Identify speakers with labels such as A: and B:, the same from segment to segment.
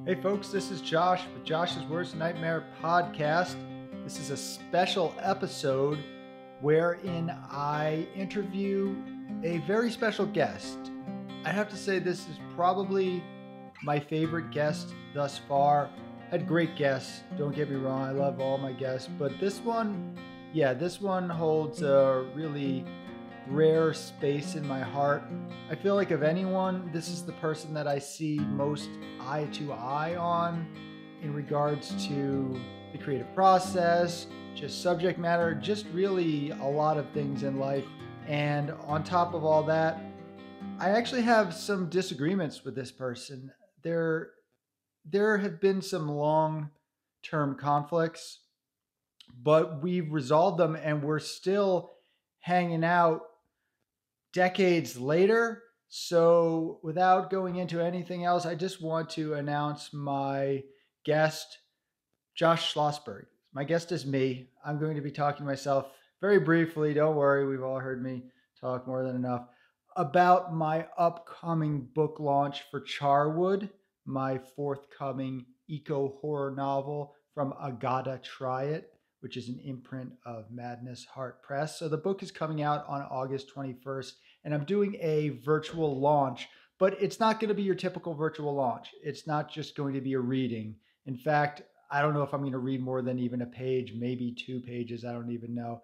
A: Hey folks, this is Josh with Josh's Worst Nightmare podcast. This is a special episode wherein I interview a very special guest. I have to say this is probably my favorite guest thus far. Had great guests, don't get me wrong, I love all my guests, but this one holds a really rare space in my heart. I feel like of anyone, this is the person that I see most eye to eye on in regards to the creative process, just subject matter, just really a lot of things in life. And on top of all that, I actually have some disagreements with this person. There have been some long-term conflicts, but we've resolved them and we're still hanging out decades later. So, without going into anything else, I just want to announce my guest, Josh Schlossberg. My guest is me. I'm going to be talking to myself very briefly. Don't worry, we've all heard me talk more than enough about my upcoming book launch for CHARWOOD, my forthcoming eco-horror novel from I Gotta Try It, which is an imprint of Madness Heart Press. So the book is coming out on August 21st, and I'm doing a virtual launch, but it's not going to be your typical virtual launch. It's not just going to be a reading. In fact, I don't know if I'm going to read more than even a page, maybe 2 pages. I don't even know.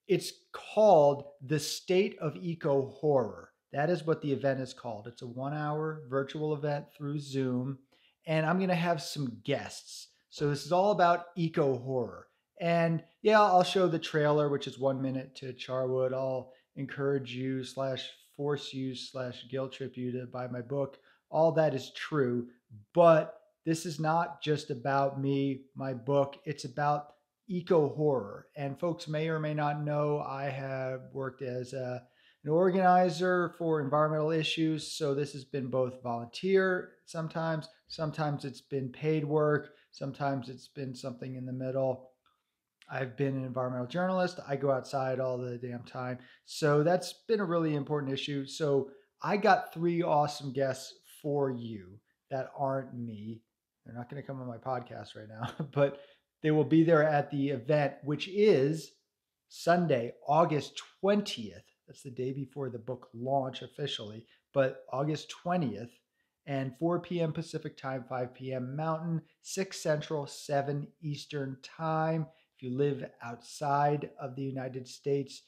A: It's called The State of Eco Horror. That is what the event is called. It's a 1-hour virtual event through Zoom, and I'm going to have some guests. So this is all about eco horror. And yeah, I'll show the trailer, which is 1 minute to Charwood. I'll encourage you / force you / guilt trip you to buy my book. All that is true, but this is not just about me, my book. It's about eco horror. And folks may or may not know I have worked as an organizer for environmental issues. So this has been both volunteer sometimes it's been paid work, sometimes it's been something in the middle. I've been an environmental journalist. I go outside all the damn time. So that's been a really important issue. So I got 3 awesome guests for you that aren't me. They're not going to come on my podcast right now, but they will be there at the event, which is Sunday, August 20th. That's the day before the book launch officially, but August 20th, and 4 p.m. Pacific time, 5 p.m. Mountain, 6 Central, 7 Eastern time. If you live outside of the United States,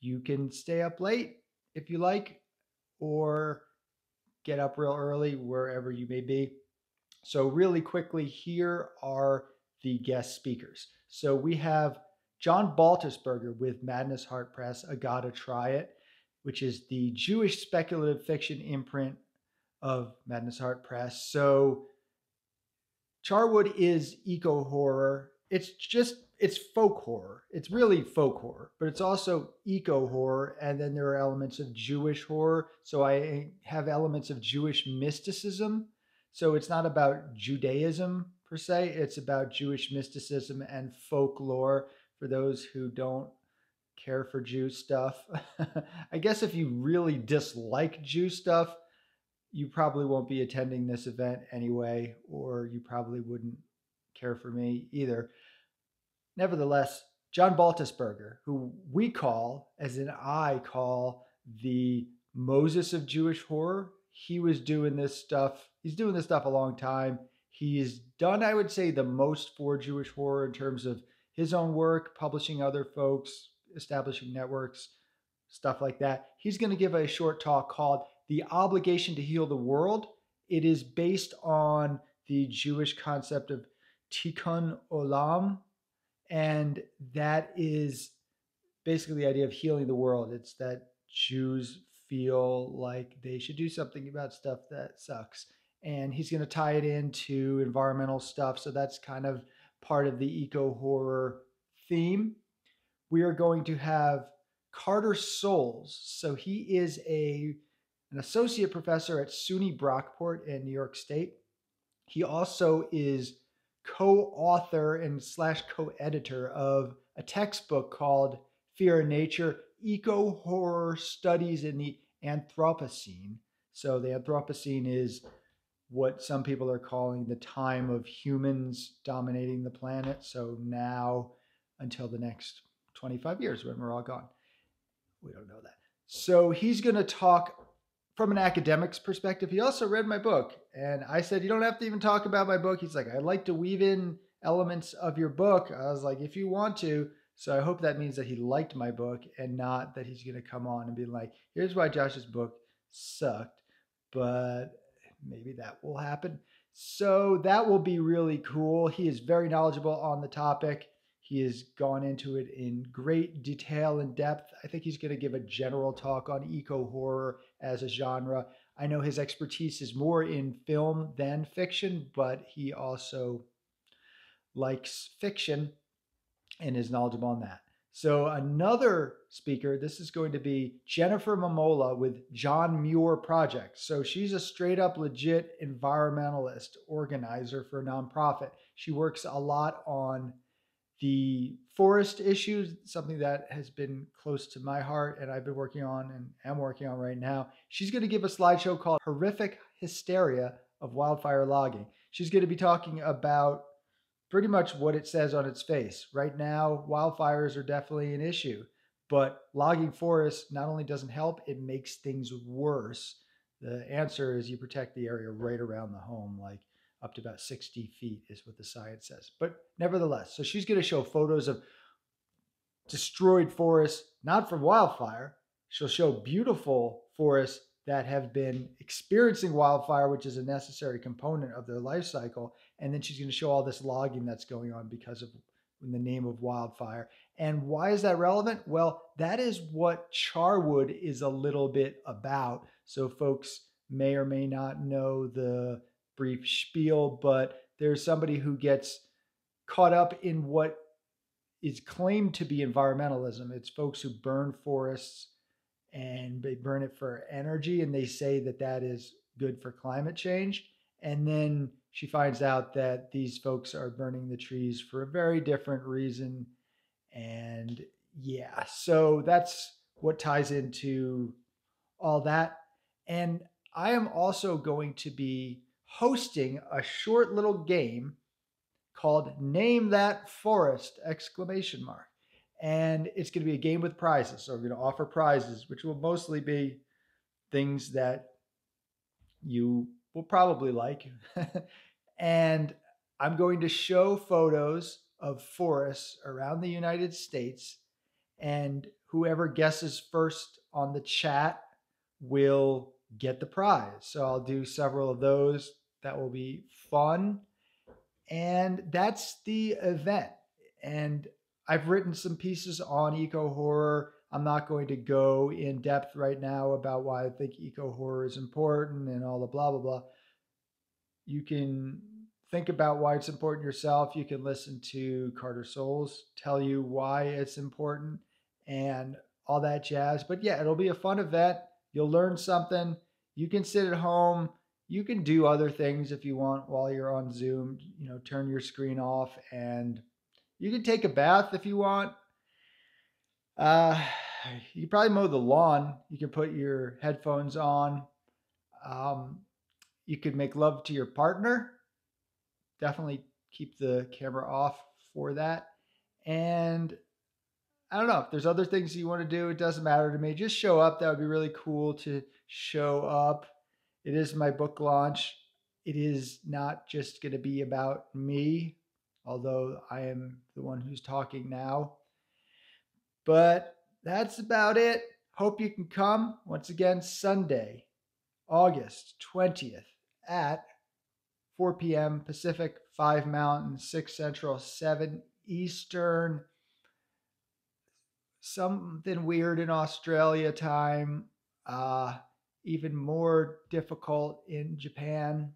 A: you can stay up late if you like, or get up real early wherever you may be. So really quickly, here are the guest speakers. So we have John Baltusberger with Madness Heart Press, I Gotta Try It, which is the Jewish speculative fiction imprint of Madness Heart Press. So Charwood is eco horror. It's folk horror. It's really folk horror, but it's also eco horror. And then there are elements of Jewish horror. So I have elements of Jewish mysticism. So it's not about Judaism per se. It's about Jewish mysticism and folklore for those who don't care for Jew stuff. I guess if you really dislike Jew stuff, you probably won't be attending this event anyway, or you probably wouldn't care for me either. Nevertheless, John Baltusberger, who we call, as in I call, the Moses of Jewish horror, he was doing this stuff. He's doing this stuff a long time. He's done, I would say, the most for Jewish horror in terms of his own work, publishing other folks, establishing networks, stuff like that. He's going to give a short talk called The Obligation to Heal the World. It is based on the Jewish concept of tikkun olam, and that is basically the idea of healing the world. It's that Jews feel like they should do something about stuff that sucks. And he's going to tie it into environmental stuff. So that's kind of part of the eco horror theme. We are going to have Carter Souls. So he is an associate professor at SUNY Brockport in New York State. He also is co-author and / co-editor of a textbook called Fear of Nature, Eco-Horror Studies in the Anthropocene. So the Anthropocene is what some people are calling the time of humans dominating the planet. So now until the next 25 years when we're all gone. We don't know that. So he's going to talk from an academic's perspective. He also read my book. And I said, you don't have to even talk about my book. He's like, I'd like to weave in elements of your book. I was like, if you want to. So I hope that means that he liked my book and not that he's going to come on and be like, here's why Josh's book sucked. But maybe that will happen. So that will be really cool. He is very knowledgeable on the topic. He has gone into it in great detail and depth. I think he's going to give a general talk on eco-horror as a genre. I know his expertise is more in film than fiction, but he also likes fiction and is knowledgeable on that. So another speaker, this is going to be Jennifer Momola with John Muir Project. So she's a straight up legit environmentalist organizer for a nonprofit. She works a lot on the forest issues, something that has been close to my heart and I've been working on and am working on right now. She's going to give a slideshow called Horrific Hysteria of Wildfire Logging. She's going to be talking about pretty much what it says on its face. Right now, wildfires are definitely an issue, but logging forests not only doesn't help, it makes things worse. The answer is you protect the area right around the home, like up to about 60 feet is what the science says. But nevertheless, so she's going to show photos of destroyed forests, not from wildfire. She'll show beautiful forests that have been experiencing wildfire, which is a necessary component of their life cycle. And then she's going to show all this logging that's going on because of in the name of wildfire. And why is that relevant? Well, that is what CHARWOOD is a little bit about. So folks may or may not know the brief spiel, but there's somebody who gets caught up in what is claimed to be environmentalism. It's folks who burn forests and they burn it for energy, and they say that that is good for climate change. And then she finds out that these folks are burning the trees for a very different reason. And yeah, so that's what ties into all that. And I am also going to be hosting a short little game called Name That Forest! Exclamation mark. And it's going to be a game with prizes. So we're going to offer prizes, which will mostly be things that you will probably like. And I'm going to show photos of forests around the United States. And whoever guesses first on the chat will get the prize. So I'll do several of those. That will be fun. And that's the event. And I've written some pieces on eco-horror. I'm not going to go in depth right now about why I think eco-horror is important and all the blah, blah, blah. You can think about why it's important yourself. You can listen to Carter Souls tell you why it's important and all that jazz. But yeah, it'll be a fun event. You'll learn something. You can sit at home. You can do other things if you want while you're on Zoom. You know, turn your screen off, and you can take a bath if you want. You can probably mow the lawn. You can put your headphones on. You could make love to your partner. Definitely keep the camera off for that. And I don't know if there's other things you want to do. It doesn't matter to me. Just show up. That would be really cool to show up. It is my book launch. It is not just going to be about me, although I am the one who's talking now. But that's about it. Hope you can come. Once again, Sunday, August 20th at 4 p.m. Pacific, 5 Mountain, 6 Central, 7 Eastern. Something weird in Australia time. Even more difficult in Japan.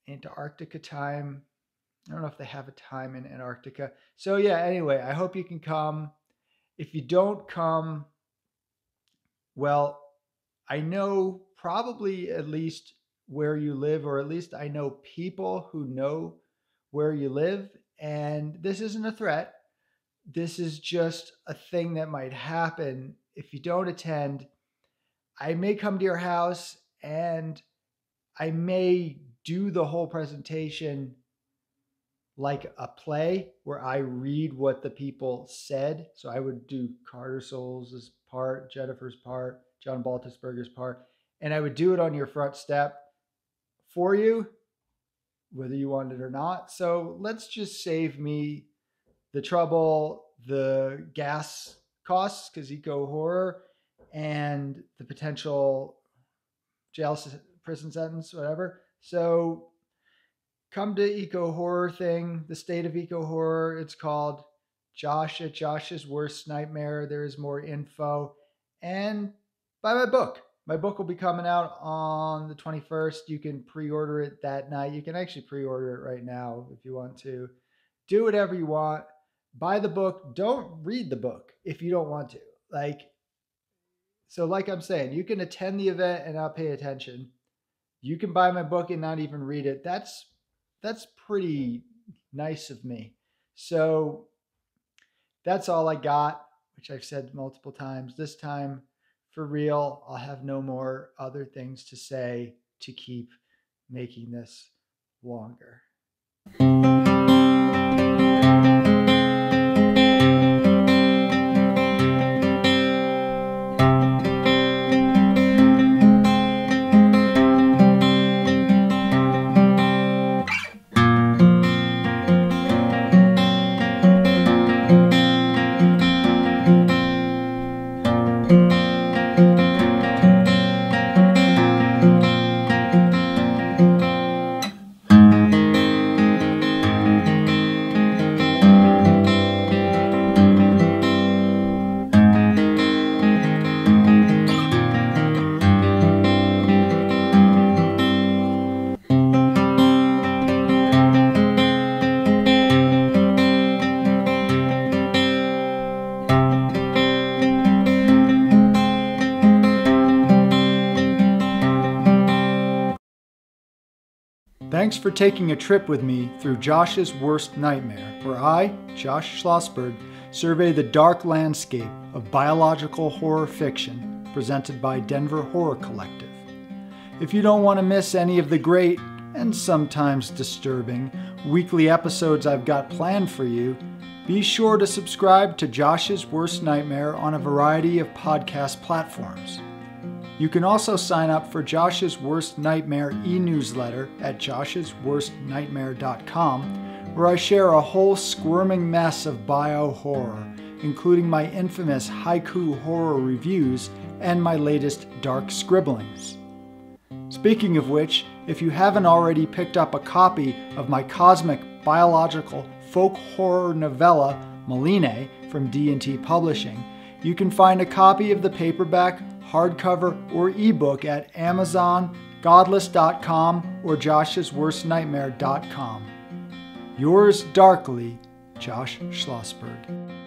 A: Antarctica time. I don't know if they have a time in Antarctica. So yeah, anyway, I hope you can come. If you don't come, well, I know probably at least where you live, or at least I know people who know where you live. And this isn't a threat. This is just a thing that might happen if you don't attend. I may come to your house and I may do the whole presentation like a play where I read what the people said. So I would do Carter Souls' part, Jennifer's part, John Baltusberger's part, and I would do it on your front step for you, whether you want it or not. So let's just save me the trouble, the gas costs, because eco horror, and the potential jail, prison sentence, whatever. So come to eco horror thing, the state of eco horror. It's called Josh at Josh's Worst Nightmare. There is more info. And buy my book. My book will be coming out on the 21st. You can pre-order it that night. You can actually pre-order it right now if you want to. Do whatever you want. Buy the book. Don't read the book if you don't want to. Like I'm saying, you can attend the event and not pay attention. You can buy my book and not even read it. That's pretty nice of me. So that's all I got, which I've said multiple times. This time, for real, I'll have no more other things to say to keep making this longer. Thanks for taking a trip with me through Josh's Worst Nightmare, where I, Josh Schlossberg, survey the dark landscape of biological horror fiction presented by Denver Horror Collective. If you don't want to miss any of the great, and sometimes disturbing, weekly episodes I've got planned for you, be sure to subscribe to Josh's Worst Nightmare on a variety of podcast platforms. You can also sign up for Josh's Worst Nightmare e-newsletter at JoshsWorstNightmare.com, where I share a whole squirming mess of bio-horror, including my infamous haiku horror reviews and my latest dark scribblings. Speaking of which, if you haven't already picked up a copy of my cosmic biological folk horror novella, Maline, from D&T Publishing, you can find a copy of the paperback, hardcover, or ebook at Amazon, Godless.com, or JoshsWorstNightmare.com. Yours darkly, Josh Schlossberg.